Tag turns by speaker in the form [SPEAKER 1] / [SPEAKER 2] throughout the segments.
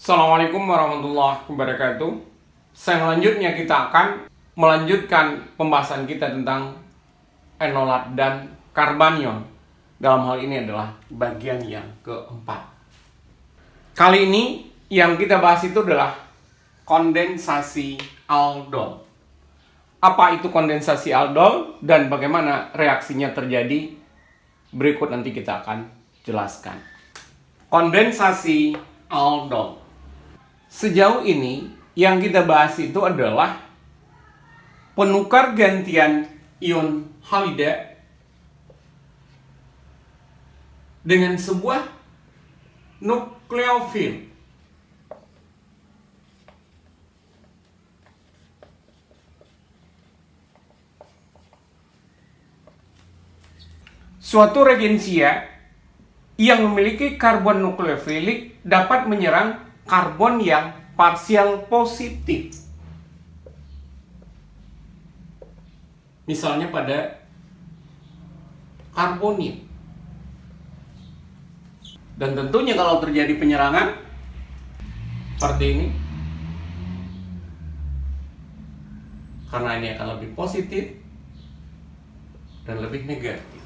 [SPEAKER 1] Assalamualaikum warahmatullahi wabarakatuh. Selanjutnya kita akan melanjutkan pembahasan kita tentang enolat dan karbanion. Dalam hal ini adalah bagian yang keempat. Kali ini yang kita bahas itu adalah kondensasi aldol. Apa itu kondensasi aldol dan bagaimana reaksinya terjadi? Berikut nanti kita akan jelaskan. Kondensasi aldol. Sejauh ini yang kita bahas itu adalah penukar gantian ion halida dengan sebuah nukleofil. Suatu regensia yang memiliki karbon nukleofilik dapat menyerang karbon yang parsial positif. Misalnya pada karbonil. Dan tentunya kalau terjadi penyerangan seperti ini, karena ini akan lebih positif dan lebih negatif.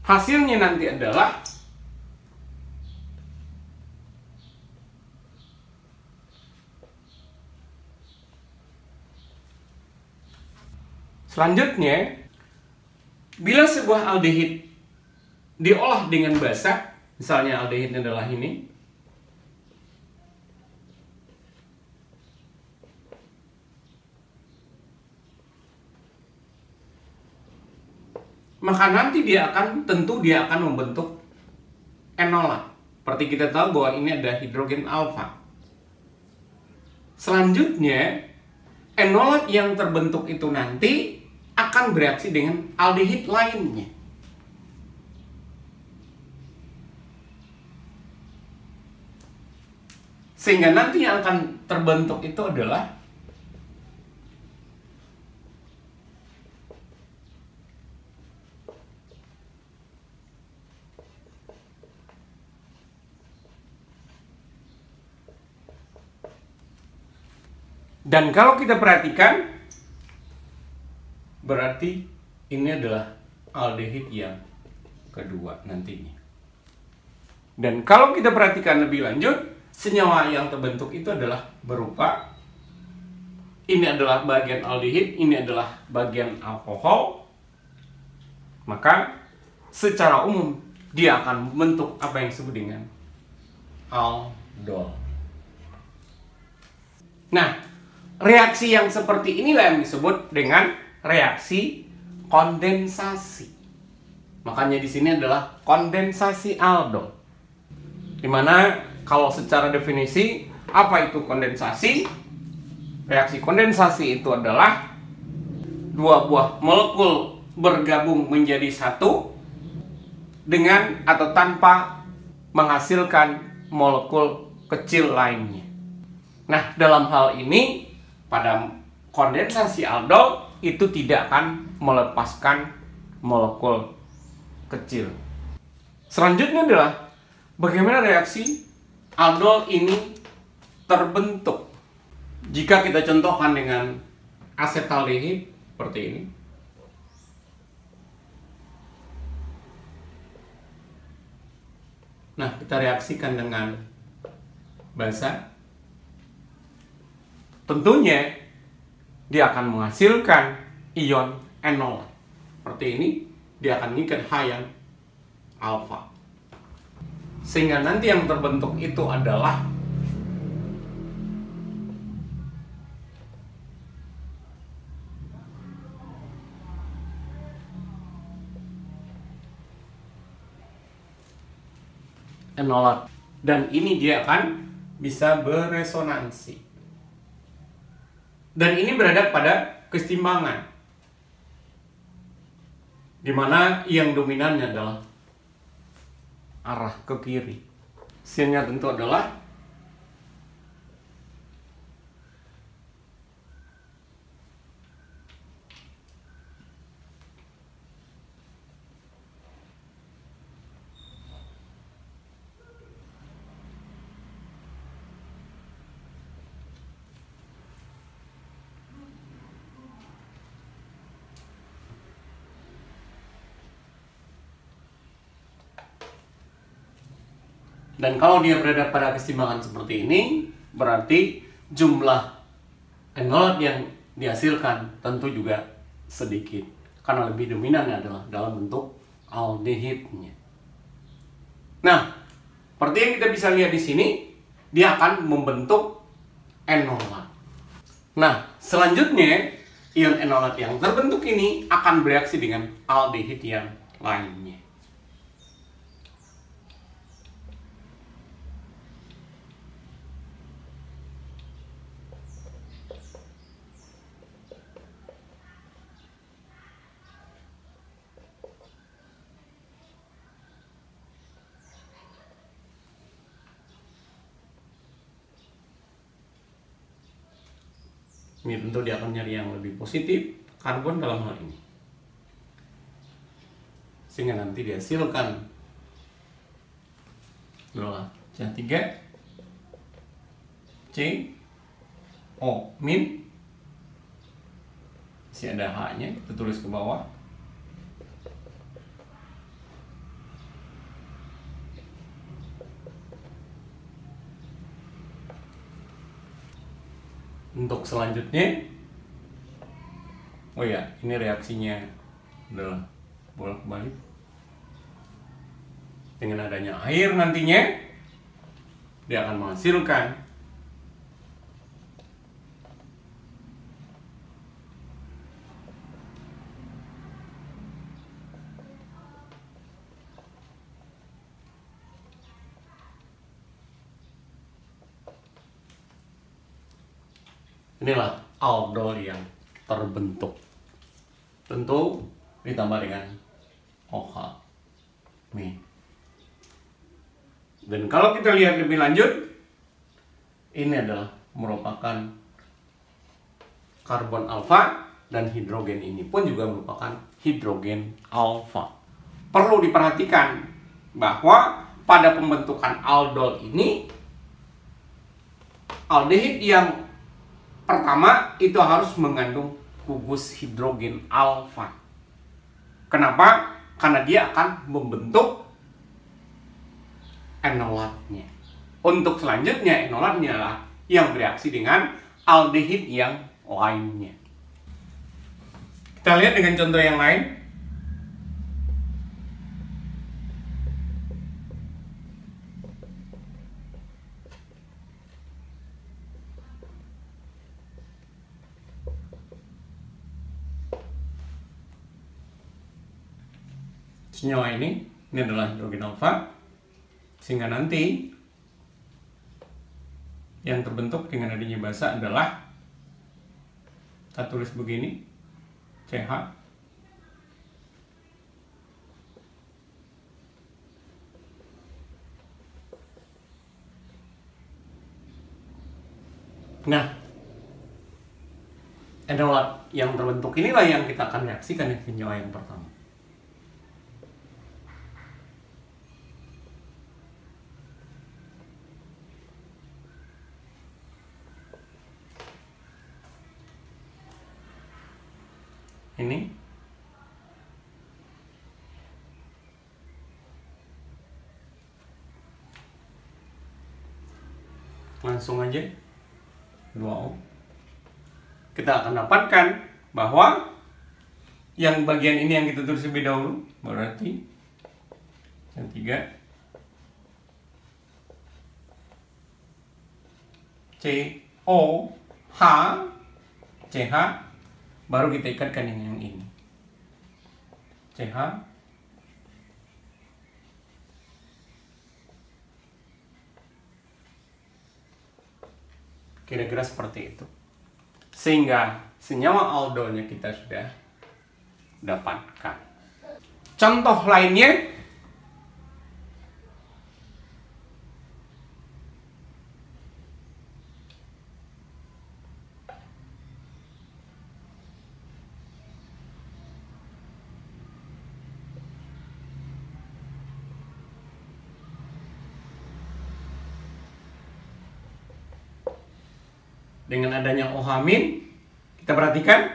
[SPEAKER 1] Hasilnya nanti adalah selanjutnya, bila sebuah aldehid diolah dengan basa, misalnya aldehidnya adalah ini, maka nanti dia akan membentuk enolat. Seperti kita tahu bahwa ini ada hidrogen alfa. Selanjutnya, enolat yang terbentuk itu nanti akan bereaksi dengan aldehid lainnya. Sehingga nanti yang akan terbentuk itu adalah dan kalau kita perhatikan, berarti ini adalah aldehid yang kedua nantinya. Dan kalau kita perhatikan lebih lanjut, senyawa yang terbentuk itu adalah berupa, ini adalah bagian aldehid, ini adalah bagian alkohol. Maka secara umum dia akan membentuk apa yang disebut dengan aldol. Nah, reaksi yang seperti inilah yang disebut dengan reaksi kondensasi. Makanya di sini adalah kondensasi aldol. Dimana kalau secara definisi, apa itu kondensasi? Reaksi kondensasi itu adalah dua buah molekul bergabung menjadi satu dengan atau tanpa menghasilkan molekul kecil lainnya. Nah, dalam hal ini pada kondensasi aldol itu tidak akan melepaskan molekul kecil. Selanjutnya adalah bagaimana reaksi aldol ini terbentuk. Jika kita contohkan dengan asetaldehid seperti ini. Nah, kita reaksikan dengan basa. Tentunya dia akan menghasilkan ion enolat. Seperti ini, dia akan mengikat ion alfa. Sehingga nanti yang terbentuk itu adalah enolat. Dan ini dia akan bisa beresonansi. Dan ini berada pada kesetimbangan, di mana yang dominannya adalah arah ke kiri. Hasilnya tentu adalah Dan kalau dia berada pada keseimbangan seperti ini, berarti jumlah enolat yang dihasilkan tentu juga sedikit. Karena lebih dominannya adalah dalam bentuk aldehidnya. Nah, seperti yang kita bisa lihat di sini, dia akan membentuk enolat. Nah, selanjutnya, ion enolat yang terbentuk ini akan bereaksi dengan aldehid yang lainnya. Ini tentu dia akan nyari yang lebih positif, karbon dalam hal ini. Sehingga nanti dihasilkan adalah CH3 CO min. Masih ada H-nya, kita tulis ke bawah. Untuk selanjutnya, oh ya, ini reaksinya adalah bolak-balik. Dengan adanya air nantinya, dia akan menghasilkan inilah aldol yang terbentuk. Tentu ditambah dengan OH min. Dan kalau kita lihat lebih lanjut, ini adalah merupakan karbon alfa, dan hidrogen ini pun juga merupakan hidrogen alfa. Perlu diperhatikan bahwa pada pembentukan aldol ini, aldehid yang pertama itu harus mengandung gugus hidrogen alfa. Kenapa? Karena dia akan membentuk enolatnya. Untuk selanjutnya, enolatnya adalah yang bereaksi dengan aldehid yang lainnya. Kita lihat dengan contoh yang lain. Senyawa ini adalah hidrogen alfa, sehingga nanti yang terbentuk dengan adanya basa adalah, kita tulis begini, CH nah, enolat yang terbentuk inilah yang kita akan reaksikan dengan senyawa yang pertama. Ini langsung aja 2O. Kita akan dapatkan bahwa yang bagian ini yang kita tulis lebih dahulu, berarti yang 3 COH CH, baru kita ikatkan dengan yang ini, CH kira-kira seperti itu. Sehingga senyawa aldolnya kita sudah dapatkan. Contoh lainnya, dengan adanya OH min, kita perhatikan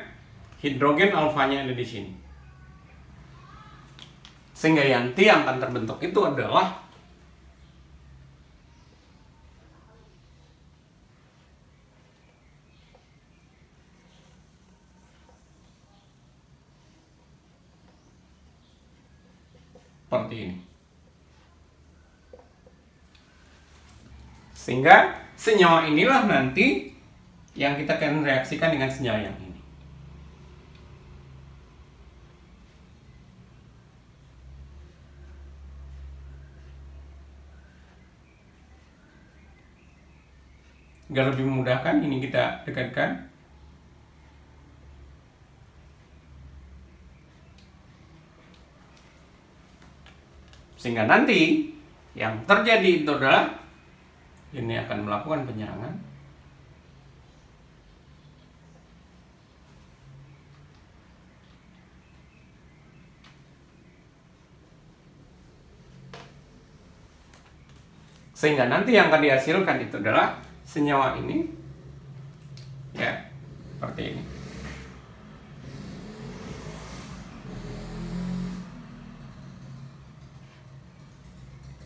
[SPEAKER 1] hidrogen alfanya ada di sini. Sehingga yang akan terbentuk itu adalah seperti ini. Sehingga senyawa inilah nanti yang kita akan reaksikan dengan senyawa yang ini. Agar lebih memudahkan, ini kita dekatkan. Sehingga nanti yang terjadi itu adalah ini akan melakukan penyerangan. Sehingga nanti yang akan dihasilkan itu adalah senyawa ini, ya, seperti ini.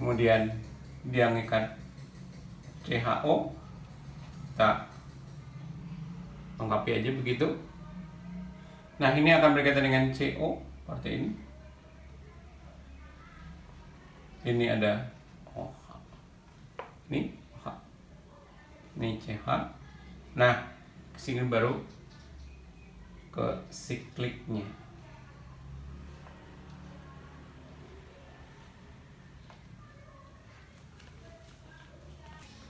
[SPEAKER 1] Kemudian dia mengikat CHO, kita lengkapi aja begitu. Nah, ini akan berkaitan dengan CO seperti ini. Ini ada OH, ini OH, ini CH. Nah, kesini baru ke sikliknya.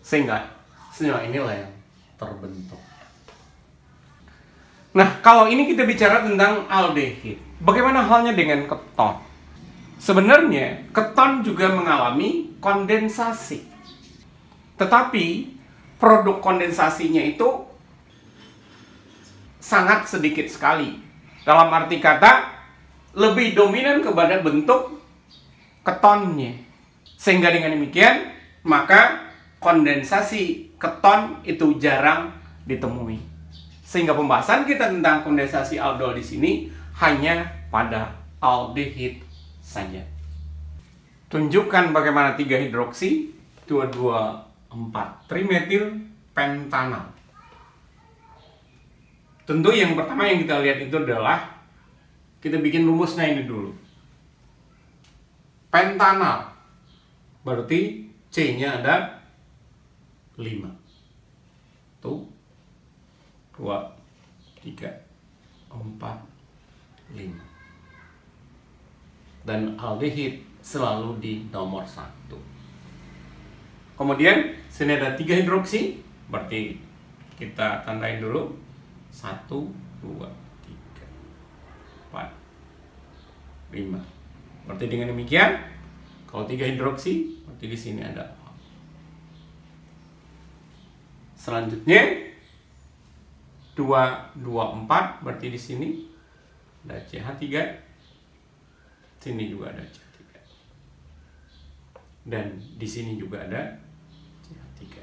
[SPEAKER 1] Sehingga senyawa inilah yang terbentuk. Nah, kalau ini kita bicara tentang aldehid, bagaimana halnya dengan keton? Sebenarnya keton juga mengalami kondensasi, tetapi produk kondensasinya itu sangat sedikit sekali. Dalam arti kata, lebih dominan kepada bentuk ketonnya. Sehingga dengan demikian, maka kondensasi keton itu jarang ditemui. Sehingga pembahasan kita tentang kondensasi aldol di sini hanya pada aldehid saja. Tunjukkan bagaimana 3 hidroksi 2,2,4 trimetil pentanal. Tentu yang pertama yang kita lihat itu adalah kita bikin rumusnya ini dulu. Pentanal berarti C-nya ada 5. Tuh. 2, 3, 4, 5. Dan aldehid selalu di nomor 1. Kemudian sini ada 3 hidroksi, berarti kita tandain dulu 1, 2, 3, 4, 5. Berarti dengan demikian, kalau 3 hidroksi, berarti di sini ada. Selanjutnya 2, 2, 4, berarti di sini ada CH3. Sini juga ada CH3. Dan di sini juga ada CH3.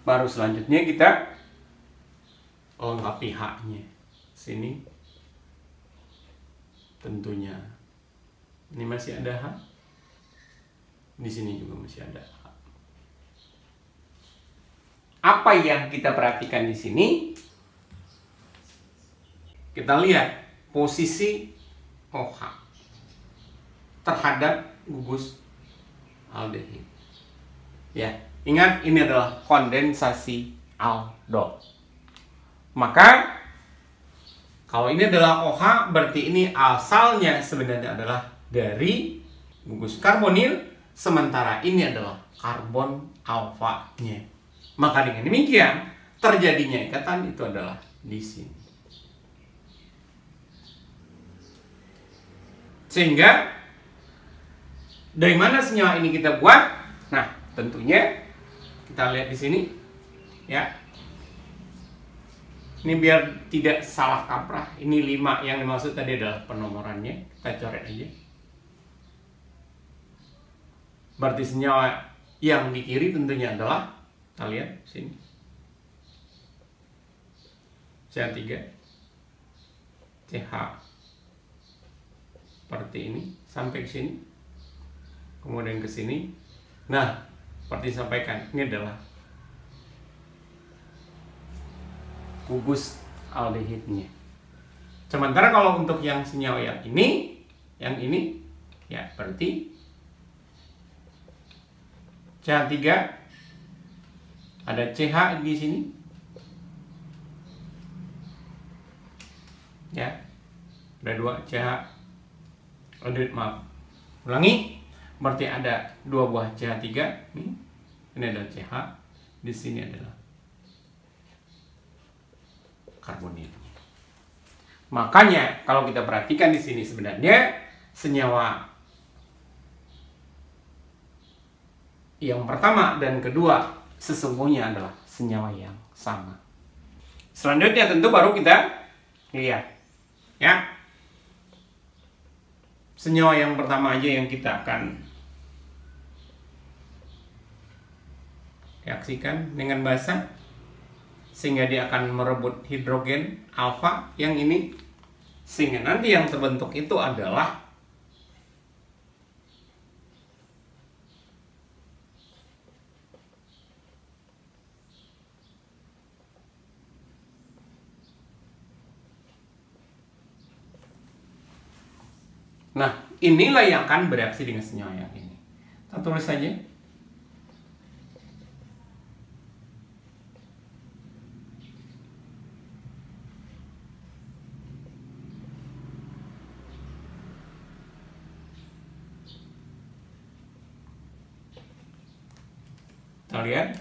[SPEAKER 1] Baru selanjutnya kita lengkapi H-nya. Sini tentunya ini masih ada H. Di sini juga masih ada H. Apa yang kita perhatikan di sini? Kita lihat posisi OH terhadap gugus aldehid. Ya, ingat ini adalah kondensasi aldol. Maka kalau ini adalah OH, berarti ini asalnya sebenarnya adalah dari gugus karbonil, sementara ini adalah karbon alfanya. Maka dengan demikian, terjadinya ikatan itu adalah di sini. Sehingga, dari mana senyawa ini kita buat? Nah, tentunya kita lihat di sini. Ya. Ini biar tidak salah kaprah. Ini 5 yang dimaksud tadi adalah penomorannya. Kita coret aja. Berarti senyawa yang di kiri tentunya adalah, kita lihat sini, CH3, CH seperti ini sampai ke sini, kemudian ke sini. Nah, seperti disampaikan, ini adalah gugus aldehidnya. Sementara kalau untuk yang senyawa yang ini, Yang ini ya berarti CH3 ada CH di sini. Ya. Ada 2 CH. Maaf. Ulangi. Berarti ada 2 buah CH3 nih. Ini adalah CH. Di sini adalah karbonil. Makanya kalau kita perhatikan di sini sebenarnya senyawa yang pertama dan kedua sesungguhnya adalah senyawa yang sama. Selanjutnya tentu baru kita lihat ya. Senyawa yang pertama aja yang kita akan reaksikan dengan basa sehingga dia akan merebut hidrogen alfa yang ini, sehingga nanti yang terbentuk itu adalah nah inilah yang akan bereaksi dengan senyawa yang ini. Kita tulis saja. Kita lihat.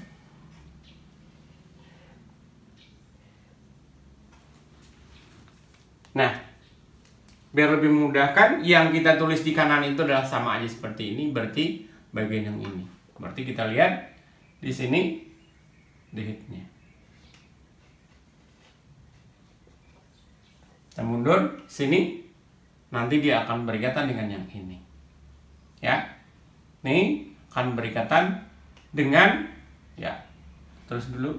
[SPEAKER 1] Nah, biar lebih memudahkan, yang kita tulis di kanan itu adalah sama aja seperti ini, berarti bagian yang ini. Berarti kita lihat di sini dehidnya. Kita mundur sini, nanti dia akan berikatan dengan yang ini. Ya. Nih akan berikatan dengan ya. Terus dulu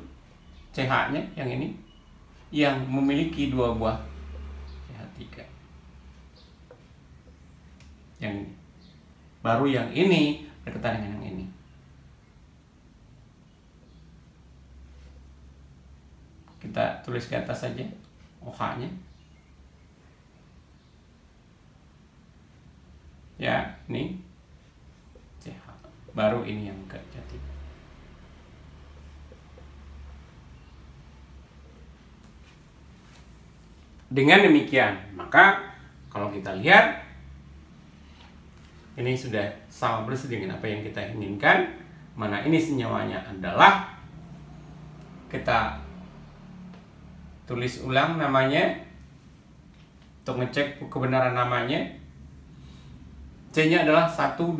[SPEAKER 1] CH-nya yang ini yang memiliki 2 buah CH3. Yang ini. Baru yang ini berkaitan dengan yang ini. Kita tulis ke atas saja OH-nya. Ya, ini CH. Baru ini yang ke-3. Dengan demikian, maka kalau kita lihat ini sudah sama persis dengan apa yang kita inginkan. Mana ini senyawanya adalah, kita tulis ulang namanya untuk ngecek kebenaran namanya. C-nya adalah 1, 2,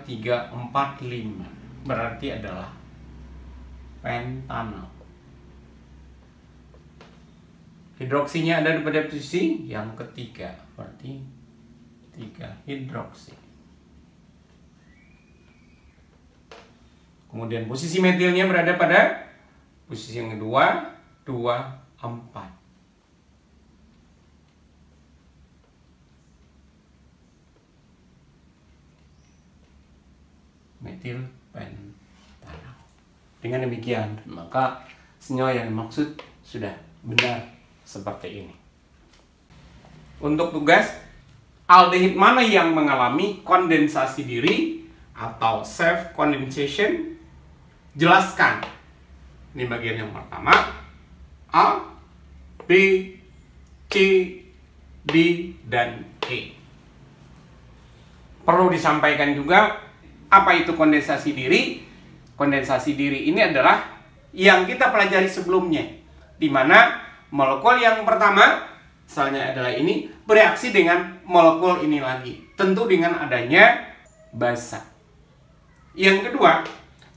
[SPEAKER 1] 3, 4, 5. Berarti adalah pentanal. Hidroksinya ada pada posisi yang ketiga, berarti 3 hidroksi. Kemudian posisi metilnya berada pada posisi yang kedua, 2, 4. Metil pentanal. Dengan demikian, maka senyawa yang dimaksud sudah benar seperti ini. Untuk tugas, aldehid mana yang mengalami kondensasi diri atau self condensation? Jelaskan. Ini bagian yang pertama. A, B, C, D, dan E. Perlu disampaikan juga apa itu kondensasi diri. Kondensasi diri ini adalah yang kita pelajari sebelumnya, di mana molekul yang pertama, misalnya adalah ini, bereaksi dengan molekul ini lagi. Tentu dengan adanya basa. Yang kedua,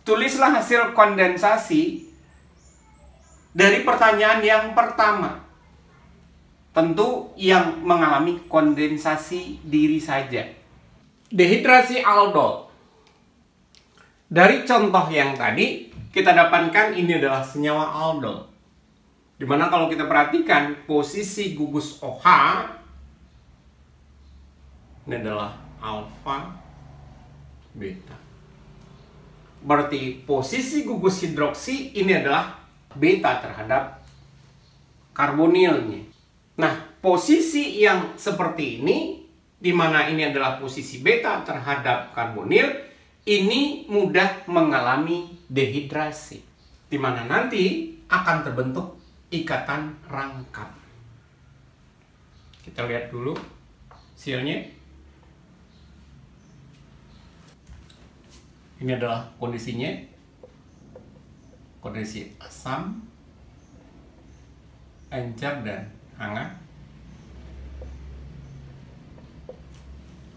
[SPEAKER 1] tulislah hasil kondensasi dari pertanyaan yang pertama. Tentu yang mengalami kondensasi diri saja. Dehidrasi aldol. Dari contoh yang tadi, kita dapatkan ini adalah senyawa aldol. Dimana kalau kita perhatikan posisi gugus OH ini adalah alfa beta. Berarti posisi gugus hidroksi ini adalah beta terhadap karbonilnya. Nah, posisi yang seperti ini di mana ini adalah posisi beta terhadap karbonil, ini mudah mengalami dehidrasi, di mana nanti akan terbentuk ikatan rangkap. Kita lihat dulu hasilnya. Ini adalah kondisinya, kondisi asam, encer, dan hangat.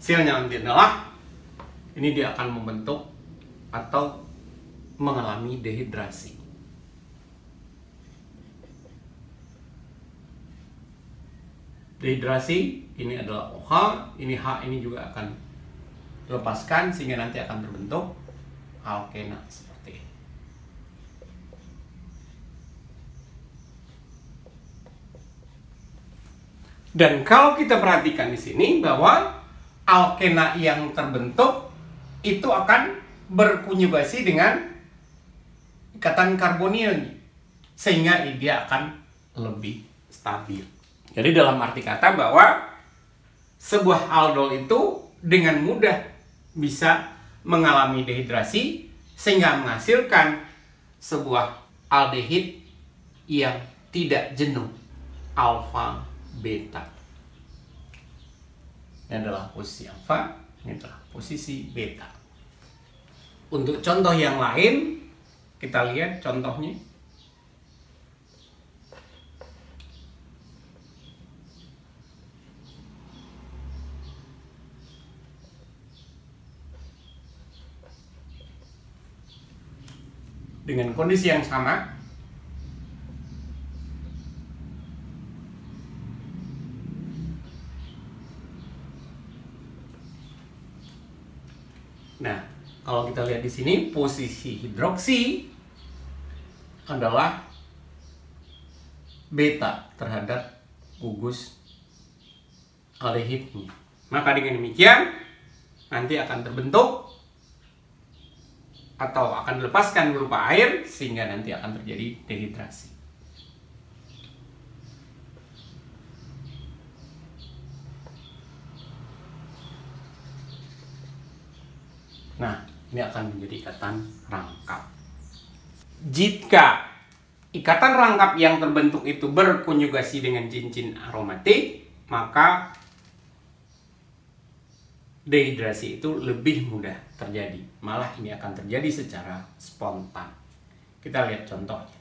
[SPEAKER 1] Hasilnya nanti adalah ini dia akan membentuk atau mengalami dehidrasi. Dehidrasi ini adalah OH, ini H ini juga akan dilepaskan sehingga nanti akan terbentuk alkena seperti ini. Dan kalau kita perhatikan di sini bahwa alkena yang terbentuk itu akan berkonjugasi dengan ikatan karbonilnya sehingga dia akan lebih stabil. Jadi dalam arti kata bahwa sebuah aldol itu dengan mudah bisa mengalami dehidrasi sehingga menghasilkan sebuah aldehid yang tidak jenuh, alfa beta. Ini adalah posisi alfa, ini adalah posisi beta. Untuk contoh yang lain, kita lihat contohnya. Dengan kondisi yang sama, nah, kalau kita lihat di sini posisi hidroksi adalah beta terhadap gugus aldehidnya. Maka dengan demikian nanti akan terbentuk atau akan dilepaskan berupa air sehingga nanti akan terjadi dehidrasi. Nah, ini akan menjadi ikatan rangkap. Jika ikatan rangkap yang terbentuk itu berkonjugasi dengan cincin aromatik, maka dehidrasi itu lebih mudah terjadi. Malah ini akan terjadi secara spontan. Kita lihat contohnya.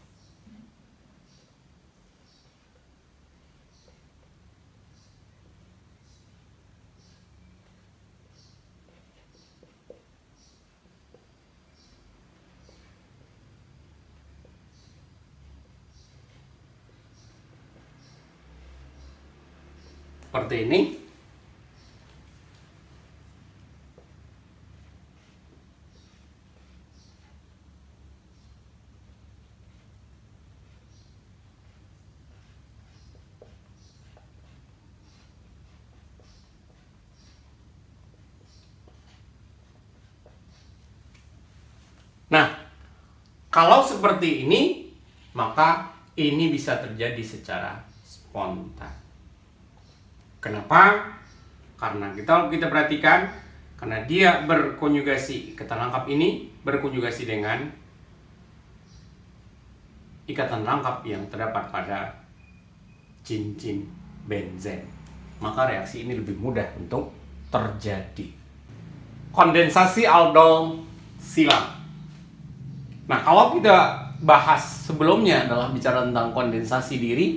[SPEAKER 1] Seperti ini. Nah, kalau seperti ini, maka ini bisa terjadi secara spontan. Kenapa? Karena kita perhatikan, karena dia berkonjugasi, ikatan rangkap ini berkonjugasi dengan ikatan rangkap yang terdapat pada cincin benzen. Maka reaksi ini lebih mudah untuk terjadi. Kondensasi aldol silang. Nah, kalau kita bahas sebelumnya adalah bicara tentang kondensasi diri,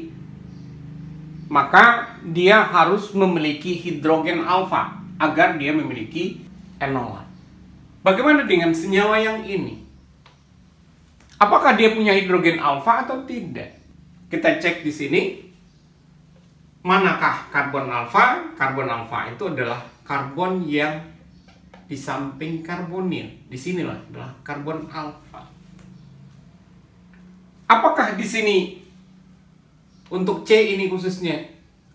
[SPEAKER 1] maka dia harus memiliki hidrogen alfa agar dia memiliki enolat. Bagaimana dengan senyawa yang ini? Apakah dia punya hidrogen alfa atau tidak? Kita cek di sini. Manakah karbon alfa? Karbon alfa itu adalah karbon yang di samping karbonil. Di sinilah adalah karbon alfa. Apakah di sini untuk C ini khususnya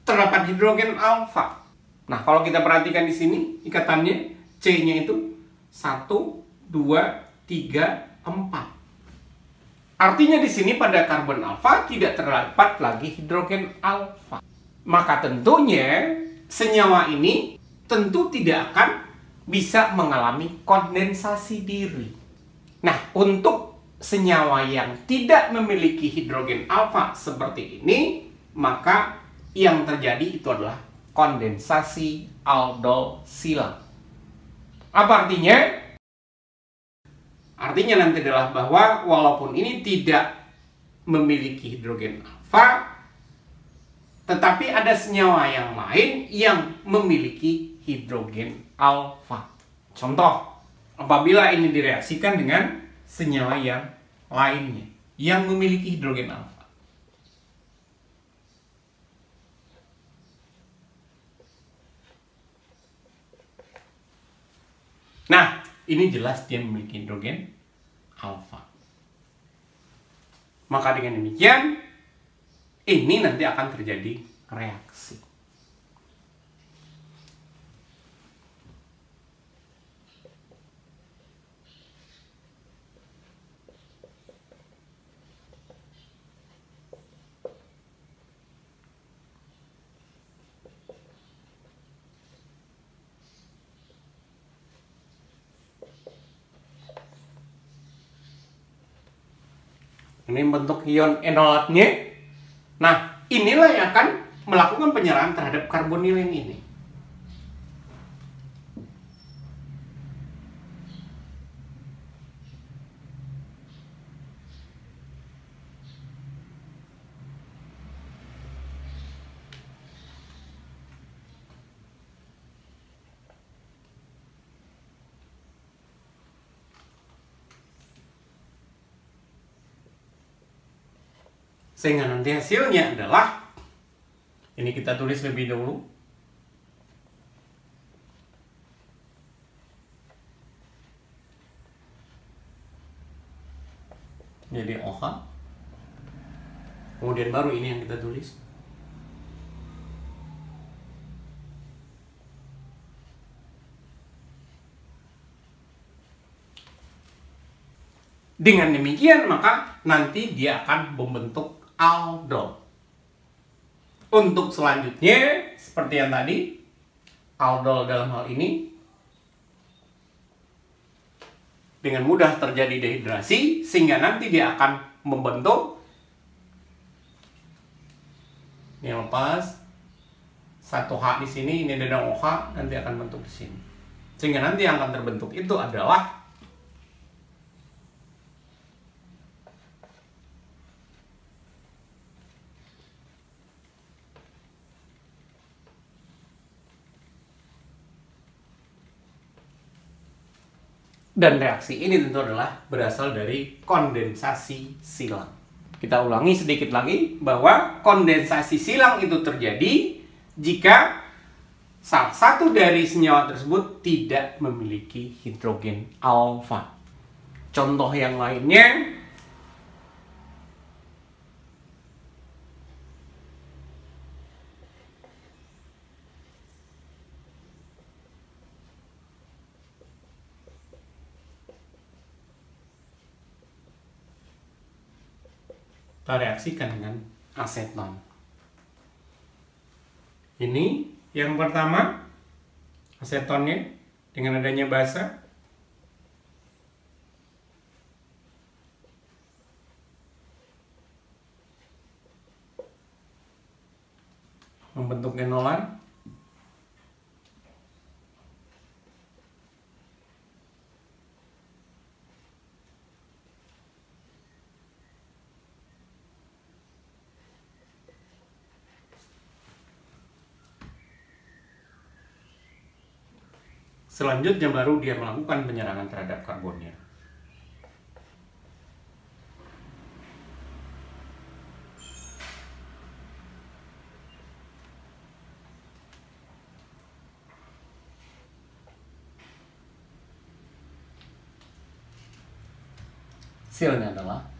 [SPEAKER 1] terdapat hidrogen alfa? Nah, kalau kita perhatikan di sini ikatannya C-nya itu 1, 2, 3, 4. Artinya di sini pada karbon alfa tidak terdapat lagi hidrogen alfa. Maka tentunya senyawa ini tentu tidak akan bisa mengalami kondensasi diri. Nah, untuk senyawa yang tidak memiliki hidrogen alfa seperti ini, maka yang terjadi itu adalah kondensasi aldol silang. Apa artinya? Artinya nanti adalah bahwa walaupun ini tidak memiliki hidrogen alfa, tetapi ada senyawa yang lain yang memiliki hidrogen alfa. Contoh, apabila ini direaksikan dengan senyawa yang lainnya yang memiliki hidrogen alfa. Nah, ini jelas dia memiliki hidrogen alfa. Maka dengan demikian, ini nanti akan terjadi reaksi. Ini bentuk ion enolatnya. Nah, inilah yang akan melakukan penyerahan terhadap karbonilin ini. Sehingga nanti hasilnya adalah, ini kita tulis lebih dahulu. Jadi OH. Kemudian baru ini yang kita tulis. Dengan demikian maka nanti dia akan membentuk aldol. Untuk selanjutnya, seperti yang tadi, aldol dalam hal ini dengan mudah terjadi dehidrasi, sehingga nanti dia akan membentuk, ini lepas, 1H di sini, ini ada OH, nanti akan bentuk di sini. Sehingga nanti yang akan terbentuk itu adalah dan reaksi ini tentu adalah berasal dari kondensasi silang. Kita ulangi sedikit lagi bahwa kondensasi silang itu terjadi jika salah satu dari senyawa tersebut tidak memiliki hidrogen alfa. Contoh yang lainnya, kita reaksikan dengan aseton. Ini yang pertama, asetonnya dengan adanya basa membentuk enolan. Selanjutnya baru dia melakukan penyerangan terhadap karbonil. Hasilnya adalah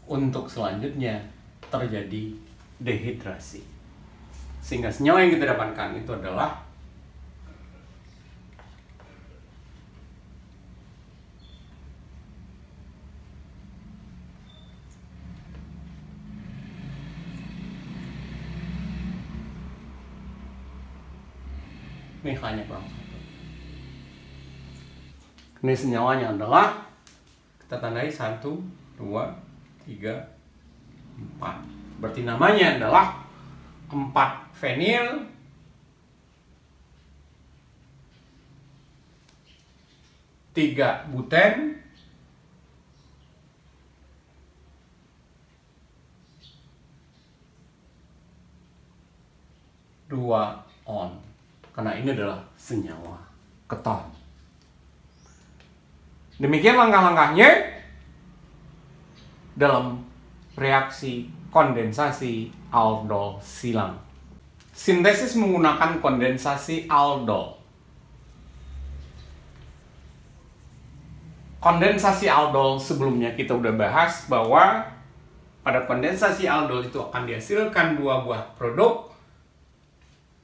[SPEAKER 1] untuk selanjutnya terjadi dehidrasi. Sehingga senyawa yang kita dapatkan itu adalah ini hanya kurang satu. Ini senyawanya adalah kita tandai 1, 2, 3, 4. Berarti namanya adalah 4 fenil tiga buten dua on. Karena ini adalah senyawa keton. Demikian langkah-langkahnya dalam reaksi kondensasi aldol silang. Sintesis menggunakan kondensasi aldol. Kondensasi aldol sebelumnya kita udah bahas bahwa pada kondensasi aldol itu akan dihasilkan dua buah produk.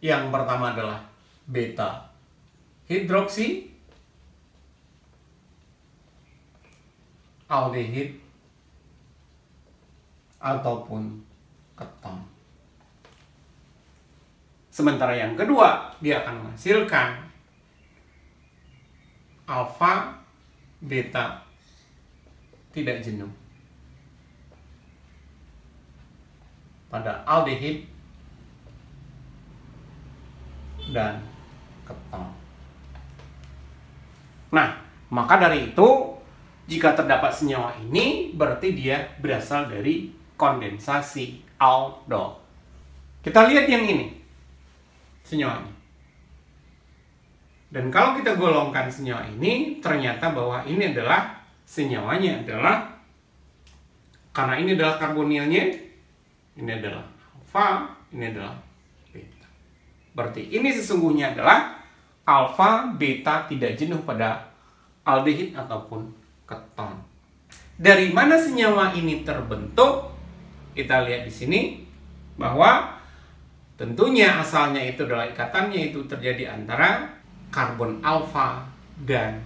[SPEAKER 1] Yang pertama adalah beta hidroksi aldehid ataupun keton. Sementara yang kedua, dia akan menghasilkan alfa beta tidak jenuh pada aldehid dan keton. Nah, maka dari itu jika terdapat senyawa ini berarti dia berasal dari kondensasi aldol. Kita lihat yang ini senyawanya. Dan kalau kita golongkan senyawa ini, ternyata bahwa ini adalah senyawanya adalah, karena ini adalah karbonilnya, ini adalah alfa, ini adalah beta. Berarti ini sesungguhnya adalah alfa beta tidak jenuh pada aldehid ataupun keton. Dari mana senyawa ini terbentuk? Kita lihat di sini bahwa tentunya asalnya itu adalah ikatannya itu terjadi antara karbon alfa dan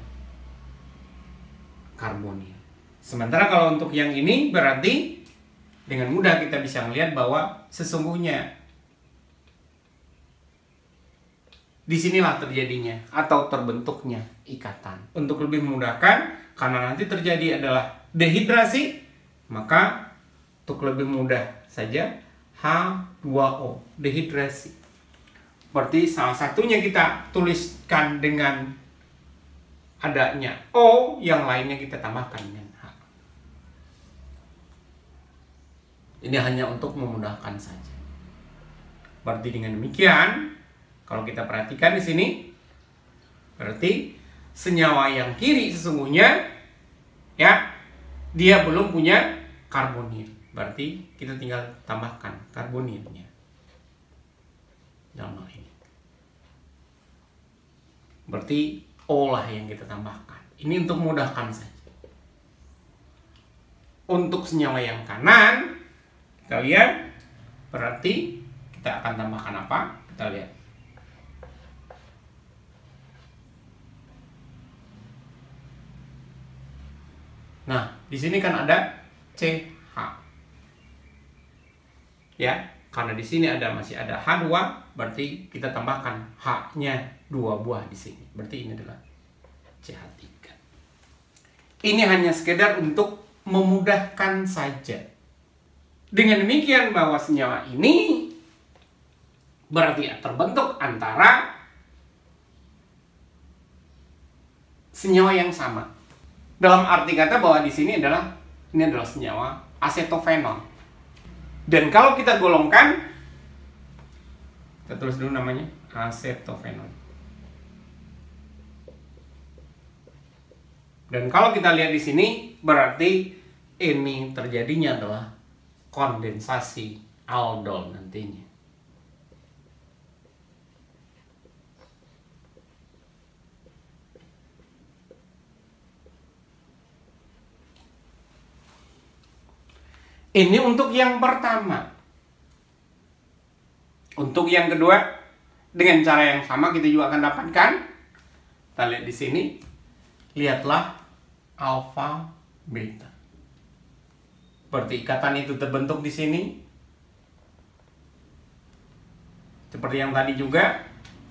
[SPEAKER 1] karbonil. Sementara kalau untuk yang ini berarti dengan mudah kita bisa melihat bahwa sesungguhnya disinilah terjadinya atau terbentuknya ikatan. Untuk lebih memudahkan, karena nanti terjadi adalah dehidrasi, maka untuk lebih mudah saja H2O, dehidrasi. Berarti salah satunya kita tuliskan dengan adanya O, yang lainnya kita tambahkan dengan H. Ini hanya untuk memudahkan saja. Berarti dengan demikian, kalau kita perhatikan di sini, berarti senyawa yang kiri sesungguhnya ya dia belum punya karbonil. Berarti kita tinggal tambahkan karbonilnya dalam hal ini. Berarti O lah yang kita tambahkan. Ini untuk memudahkan saja. Untuk senyawa yang kanan, kita lihat berarti kita akan tambahkan apa? Kita lihat. Nah, di sini kan ada CH. Ya, karena di sini masih ada H2, berarti kita tambahkan H-nya 2 buah di sini. Berarti ini adalah CH3. Ini hanya sekedar untuk memudahkan saja. Dengan demikian bahwa senyawa ini berarti terbentuk antara senyawa yang sama. Dalam arti kata bahwa di sini ini adalah senyawa asetofenol. Dan kalau kita golongkan, kita tulis dulu namanya asetofenol. Dan kalau kita lihat di sini, berarti ini terjadinya adalah kondensasi aldol nantinya. Ini untuk yang pertama. Untuk yang kedua, dengan cara yang sama kita juga akan dapatkan. Kita lihat di sini. Lihatlah alfa beta. Seperti ikatan itu terbentuk di sini. Seperti yang tadi juga,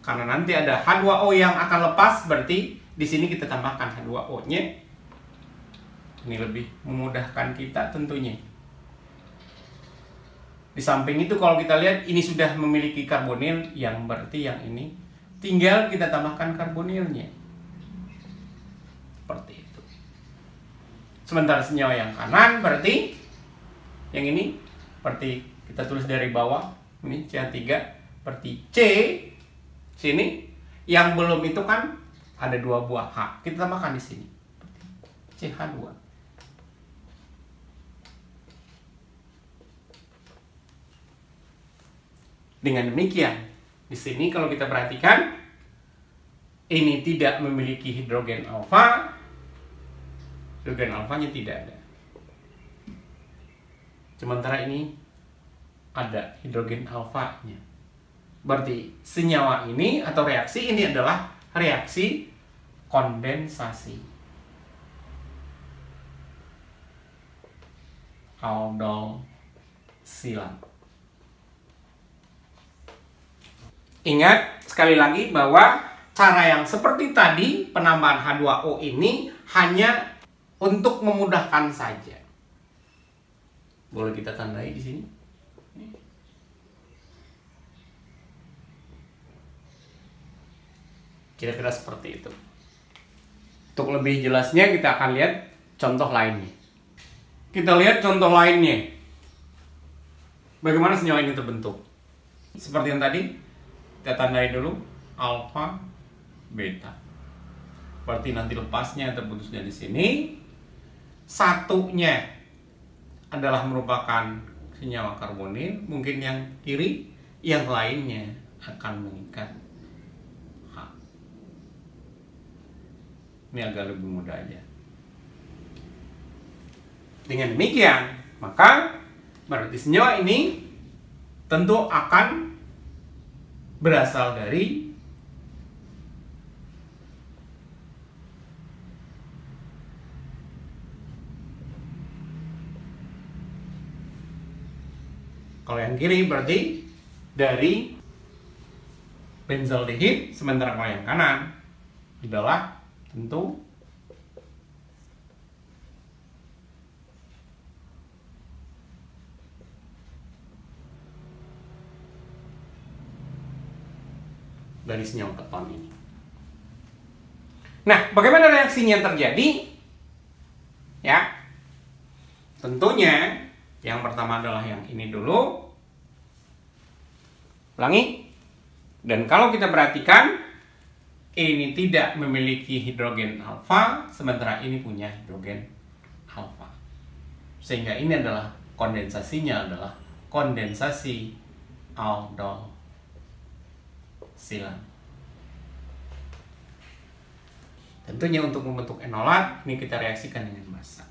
[SPEAKER 1] karena nanti ada H2O yang akan lepas, berarti di sini kita tambahkan H2O-nya. Ini lebih memudahkan kita tentunya. Di samping itu kalau kita lihat ini sudah memiliki karbonil, yang berarti yang ini tinggal kita tambahkan karbonilnya. Seperti itu. Sementara senyawa yang kanan berarti yang ini seperti kita tulis dari bawah, ini CH3 seperti C sini, yang belum itu kan ada 2 buah H. Kita tambahkan di sini. CH2. Dengan demikian, di sini kalau kita perhatikan, ini tidak memiliki hidrogen alfa, hidrogen alfanya tidak ada. Sementara ini ada hidrogen alfanya. Berarti senyawa ini atau reaksi ini adalah reaksi kondensasi. Aldol silang. Ingat sekali lagi bahwa cara yang seperti tadi, penambahan H2O ini hanya untuk memudahkan saja. Boleh kita tandai di sini. Kira-kira seperti itu. Untuk lebih jelasnya kita akan lihat contoh lainnya. Kita lihat contoh lainnya. Bagaimana senyawa ini terbentuk? Seperti yang tadi, kita tandai dulu alfa beta. Berarti nanti lepasnya terputusnya di sini. Satunya adalah merupakan senyawa karbonil, mungkin yang kiri, yang lainnya akan mengikat H. Ini agak lebih mudah aja. Dengan demikian, maka berarti senyawa ini tentu akan berasal dari kalau yang kiri berarti dari benzaldehid, sementara kalau yang kanan adalah tentu dari senyawa keton ini. Nah, bagaimana reaksinya terjadi? Ya, tentunya yang pertama adalah yang ini dulu. Ulangi. Dan kalau kita perhatikan, ini tidak memiliki hidrogen alfa, sementara ini punya hidrogen alfa. Sehingga ini adalah kondensasinya adalah kondensasi aldol silang. Tentunya untuk membentuk enolat, ini kita reaksikan dengan basa.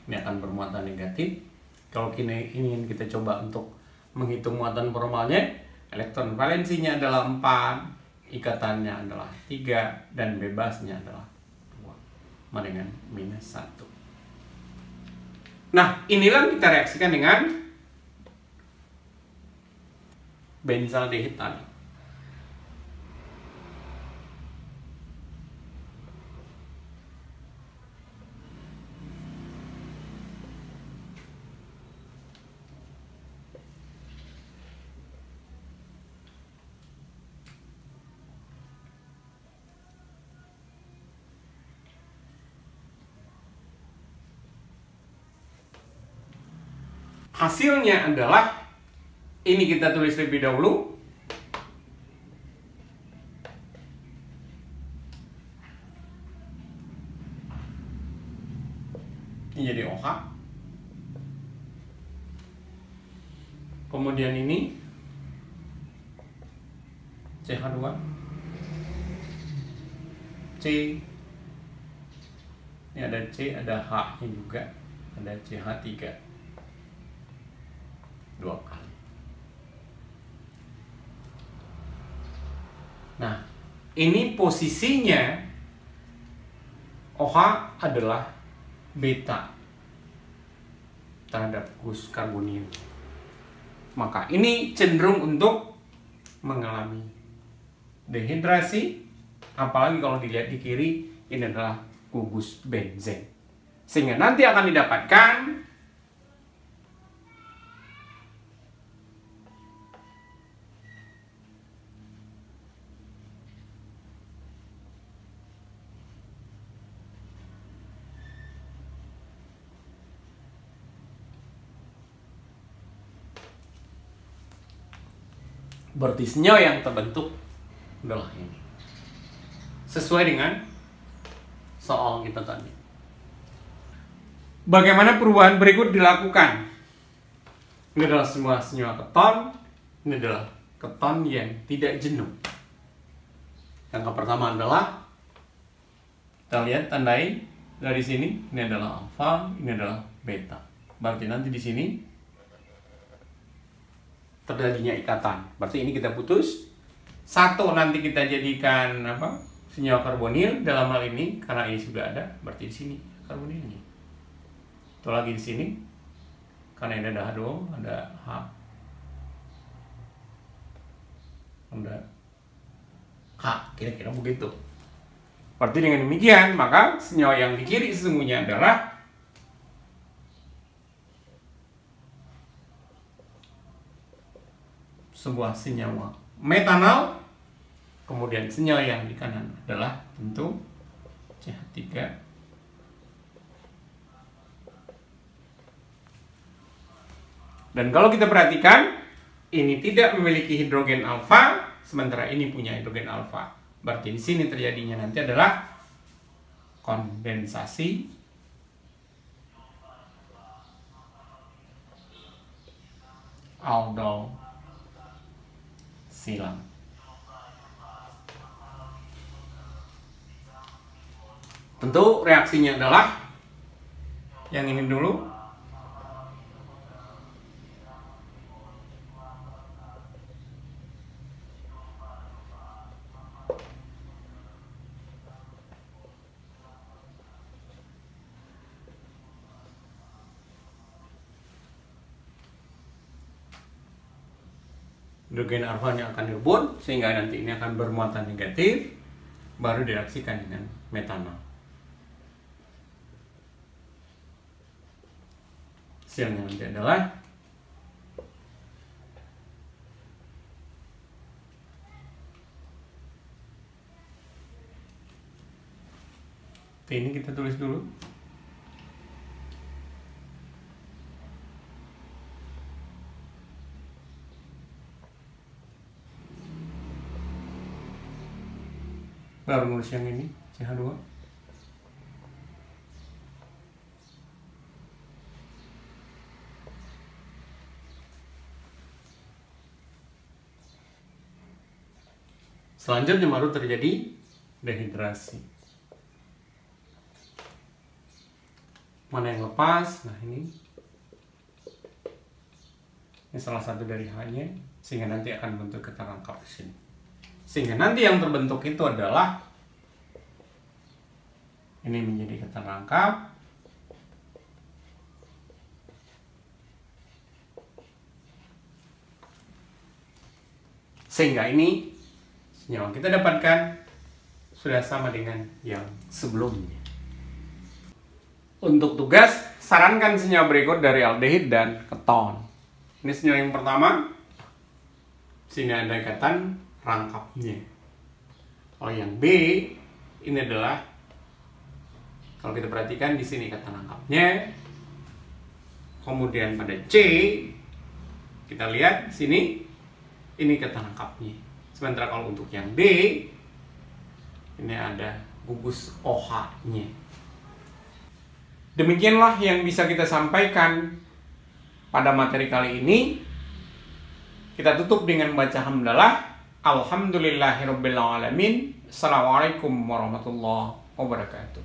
[SPEAKER 1] Ini akan bermuatan negatif. Kalau kini ingin kita coba untuk menghitung muatan formalnya, elektron valensinya adalah 4, ikatannya adalah 3, dan bebasnya adalah 2, sama dengan -1. Nah, inilah kita reaksikan dengan benzaldehid tadi. Hasilnya adalah, ini kita tulis lebih dahulu, Ini jadi OH. Kemudian ini CH2, C, ini ada C, ada H nya juga, ada CH3 2 kali. Nah, ini posisinya OH adalah beta terhadap gus karbonil. Maka ini cenderung untuk mengalami dehidrasi, apalagi kalau dilihat di kiri ini adalah gugus benzen. Sehingga nanti akan didapatkan berarti senyawa yang terbentuk adalah ini. Sesuai dengan soal kita tadi. Bagaimana perubahan berikut dilakukan? Ini adalah semua senyawa keton. Ini adalah keton yang tidak jenuh. Yang pertama adalah, kita lihat tandai dari sini. Ini adalah alfa, ini adalah beta. Berarti nanti di sini terjadinya ikatan. Berarti ini kita putus. Satu nanti kita jadikan apa? Senyawa karbonil dalam hal ini, karena ini sudah ada, berarti di sini karbonilnya. Itu lagi di sini. Karena ini ada H2, ada H. Ada H, kira-kira begitu. Berarti dengan demikian, maka senyawa yang di kiri sesungguhnya adalah sebuah senyawa metanol. Kemudian senyawa yang di kanan adalah tentu CH3. Dan kalau kita perhatikan, ini tidak memiliki hidrogen alfa, sementara ini punya hidrogen alfa. Berarti di sini terjadinya nanti adalah kondensasi aldol silang. Tentu reaksinya adalah yang ini dulu. Hidrogen alfanya akan direbut sehingga nanti ini akan bermuatan negatif, baru direaksikan dengan metanol. Hasilnya nanti adalah ini kita tulis dulu. Baru nulis yang ini, CH2. Selanjutnya baru terjadi dehidrasi. Mana yang lepas? Nah ini salah satu dari H-nya, sehingga nanti akan bentuk keterangkap di sini. Sehingga nanti yang terbentuk itu adalah ini menjadi keterangkap. Sehingga ini senyawa kita dapatkan sudah sama dengan yang sebelumnya. Untuk tugas, sarankan senyawa berikut dari aldehid dan keton. Ini senyawa yang pertama, sini ada ikatan rangkapnya. Kalau yang B, ini adalah, kalau kita perhatikan di sini ikatan rangkapnya. Kemudian pada C, kita lihat sini, ini ikatan rangkapnya. Sementara kalau untuk yang D, ini ada gugus OH-nya. Demikianlah yang bisa kita sampaikan pada materi kali ini. Kita tutup dengan baca hamdalah. Alhamdulillahirrabbilalamin. Assalamualaikum warahmatullahi wabarakatuh.